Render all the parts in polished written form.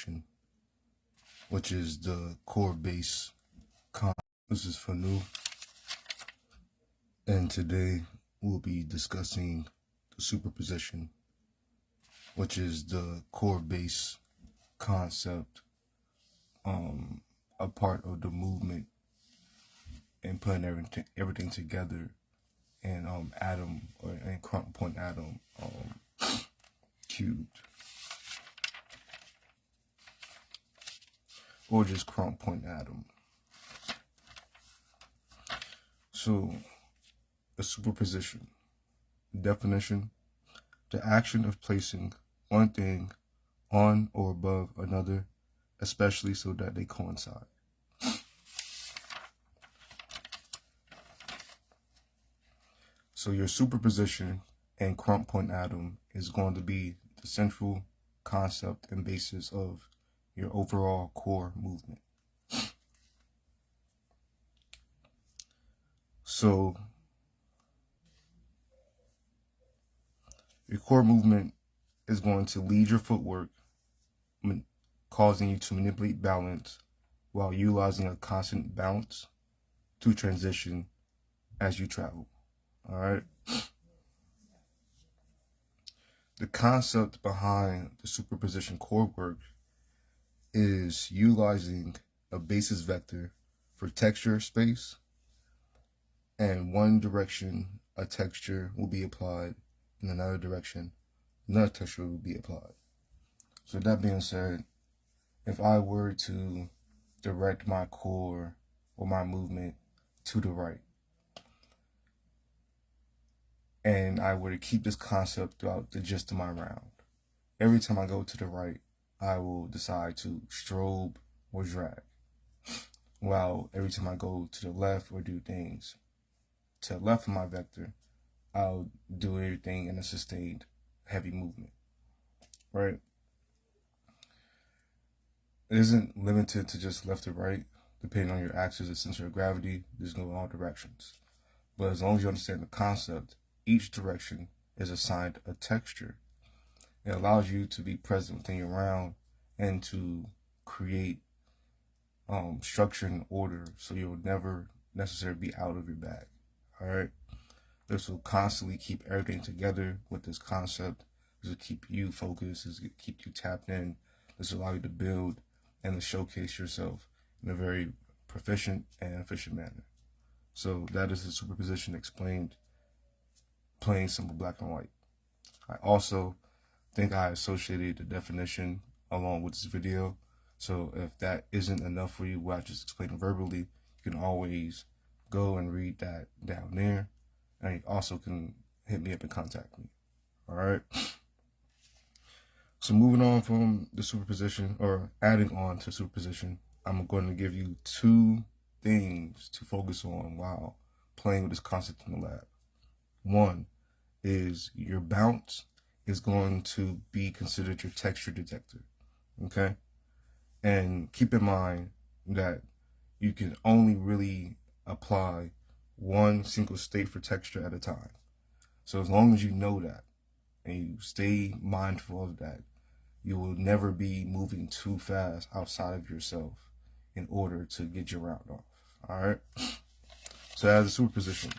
superposition, which is the core base concept. This is for new, and today we'll be discussing the superposition, which is the core base concept, a part of the movement and putting everything together in atom and KRUMP.ATOM cubed, or just KRUMP.ATOM. So, the superposition definition: the action of placing one thing on or above another, especially so that they coincide. So your superposition and KRUMP.ATOM is going to be the central concept and basis of your overall core movement. So your core movement is going to lead your footwork, causing you to manipulate balance while utilizing a constant bounce to transition as you travel. All right. The concept behind the superposition core work is utilizing a basis vector for texture space, and one direction a texture will be applied, in another direction another texture will be applied. So that being said, if I were to direct my core or my movement to the right, and I were to keep this concept throughout the gist of my round, every time I go to the right, I will decide to strobe or drag. While every time I go to the left or do things to the left of my vector, I'll do everything in a sustained heavy movement, right? It isn't limited to just left or right. Depending on your axis or center of gravity, this can go in all directions. But as long as you understand the concept, each direction is assigned a texture. It allows you to be present within your round and to create structure and order, so you'll never necessarily be out of your bag. All right. This will constantly keep everything together with this concept. This will keep you focused. This will keep you tapped in. This will allow you to build and to showcase yourself in a very proficient and efficient manner. So that is the superposition explained, plain, simple, black and white. I also think I associated the definition along with this video. So if that isn't enough for you, what I just explained verbally, you can always go and read that down there. And you also can hit me up and contact me. All right. So moving on from the superposition, or adding on to superposition, I'm going to give you two things to focus on while playing with this concept in the lab. One is your bounce is going to be considered your texture detector. Okay. And keep in mind that you can only really apply one single state for texture at a time. So as long as you know that and you stay mindful of that, you will never be moving too fast outside of yourself in order to get your round off. All right. So as a superposition,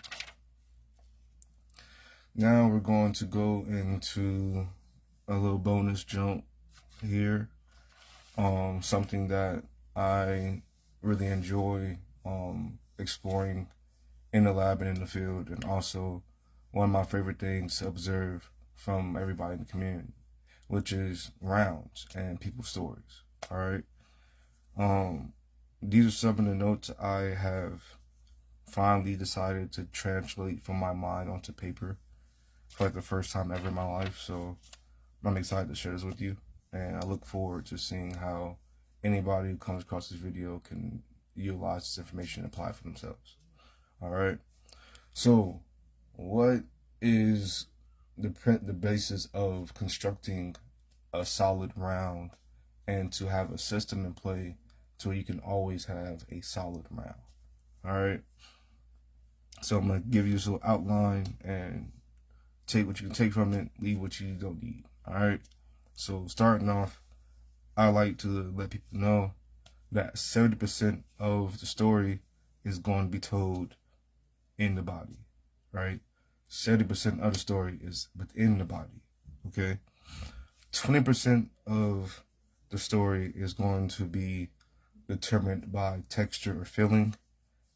now we're going to go into a little bonus jump here. Something that I really enjoy exploring in the lab and in the field, and also one of my favorite things to observe from everybody in the community, which is rounds and people's stories. All right. These are some of the notes I have finally decided to translate from my mind onto paper for like the first time ever in my life. So I'm excited to share this with you, and I look forward to seeing how anybody who comes across this video can utilize this information and apply it for themselves. All right. So what is the basis of constructing a solid round and to have a system in play so you can always have a solid round? All right. So I'm going to give you this little outline and take what you can take from it, leave what you don't need. All right. So starting off, I like to let people know that 70% of the story is going to be told in the body, right? 70% of the story is within the body, okay? 20% of the story is going to be determined by texture or feeling,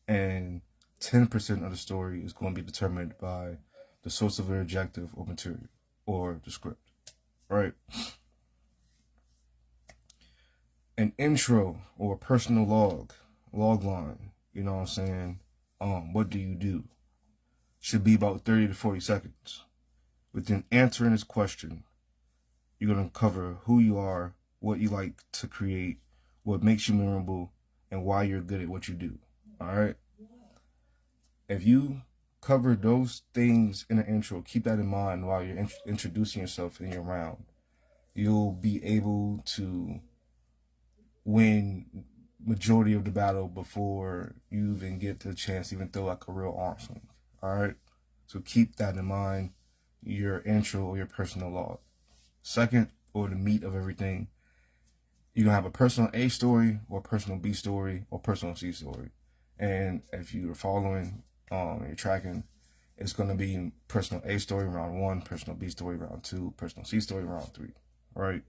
and 10% of the story is going to be determined by the source of your objective or material or the script, right? An intro or a personal log line, you know what I'm saying? What do you do? Should be about 30 to 40 seconds. Within answering this question, you're going to cover who you are, what you like to create, what makes you memorable, and why you're good at what you do. All right? If you cover those things in the intro, keep that in mind while you're introducing yourself in your round. You'll be able to win majority of the battle before you even get the chance to even throw like a real arm swing. All right? So keep that in mind, your intro or your personal log. Second, or the meat of everything, you're going to have a personal A story or personal B story or personal C story. And if you're following, you're tracking, it's going to be personal A story round 1, personal B story round 2, personal C story round 3, right?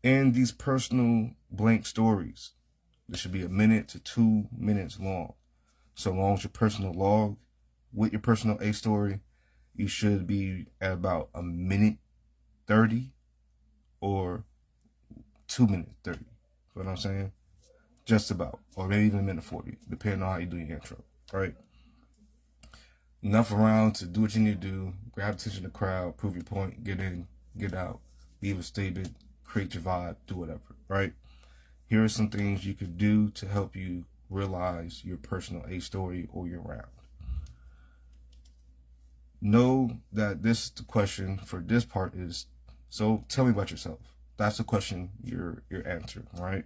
In these personal blank stories, this should be 1 minute to 2 minutes long. So long as your personal log with your personal A story, you should be at about 1 minute 30 or 2 minutes 30. You know what I'm saying? Just about, or maybe even 1 minute 40, depending on how you do your intro, right? Enough around to do what you need to do, grab attention of the crowd, prove your point, get in, get out, leave a statement, create your vibe, do whatever, right? Here are some things you could do to help you realize your personal A story or your round. Know that this the question for this part is, so tell me about yourself. That's the question you're answering, right?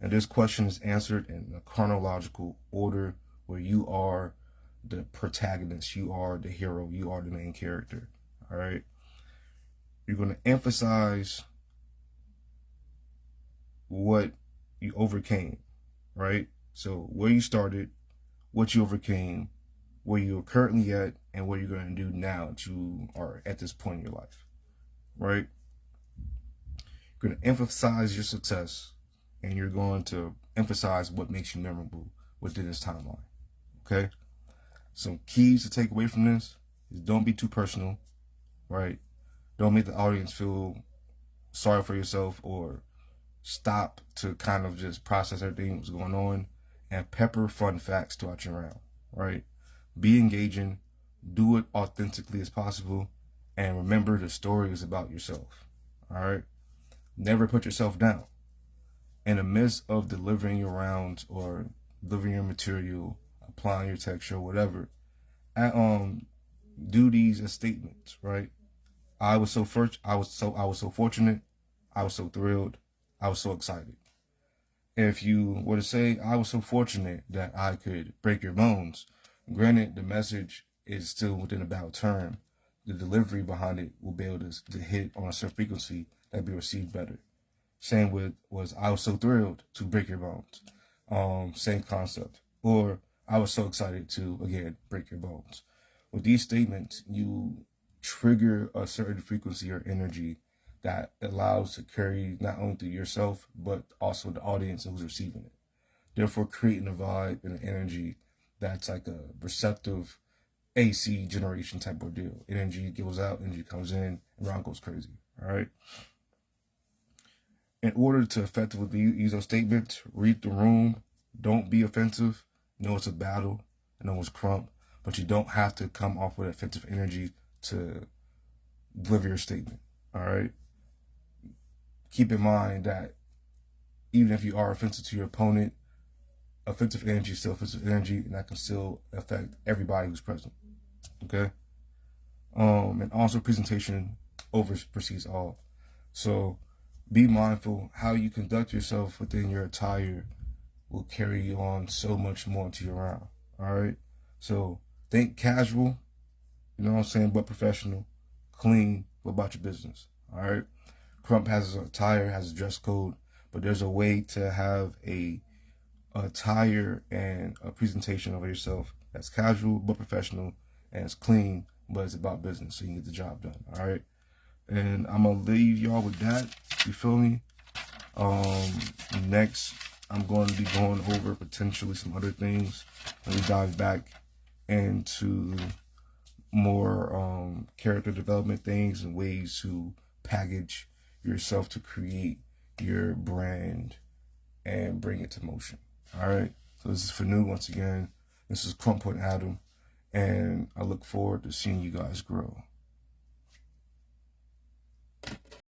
And this question is answered in a chronological order where you are the protagonist, you are the hero, you are the main character, all right? You're going to emphasize what you overcame, right? So where you started, what you overcame, where you're currently at, and what you're going to do now that you are at this point in your life, right? You're going to emphasize your success, and you're going to emphasize what makes you memorable within this timeline, okay? Some keys to take away from this is don't be too personal, right? Don't make the audience feel sorry for yourself or stop to kind of just process everything that's going on, and pepper fun facts throughout your round, right? Be engaging, do it authentically as possible, and remember the story is about yourself, all right? Never put yourself down. In the midst of delivering your rounds or delivering your material, applying your texture, whatever, do these as statements, right? I was so fortunate, I was so thrilled, I was so excited. If you were to say, I was so fortunate that I could break your bones, granted the message is still within a bowed term, the delivery behind it will be able to hit on a certain frequency that be received better. Same with I was so thrilled to break your bones. Same concept. Or I was so excited to, again, break your bones. With these statements, you trigger a certain frequency or energy that allows to carry not only through yourself, but also the audience who's receiving it. Therefore, creating a vibe and an energy that's like a receptive AC generation type of deal. Energy goes out, energy comes in, and round goes crazy, all right? In order to effectively use those statements, read the room, don't be offensive. Know it's a battle, I know it's KRUMP, but you don't have to come off with offensive energy to deliver your statement, all right? Keep in mind that even if you are offensive to your opponent, offensive energy is still offensive energy, and that can still affect everybody who's present, okay? And also presentation precedes all. So be mindful how you conduct yourself within your attire will carry you on so much more into your round, all right? So think casual, you know what I'm saying, but professional, clean, but about your business, all right? KRUMP has his attire, has a dress code, but there's a way to have a attire and a presentation of yourself that's casual but professional, and it's clean, but it's about business, so you can get the job done. All right, and I'm gonna leave y'all with that. You feel me? Next, I'm going to be going over potentially some other things. Let me dive back into more character development things and ways to package yourself to create your brand and bring it to motion. All right, so this is for new. Once again, this is KRUMP.ATOM, and I look forward to seeing you guys grow.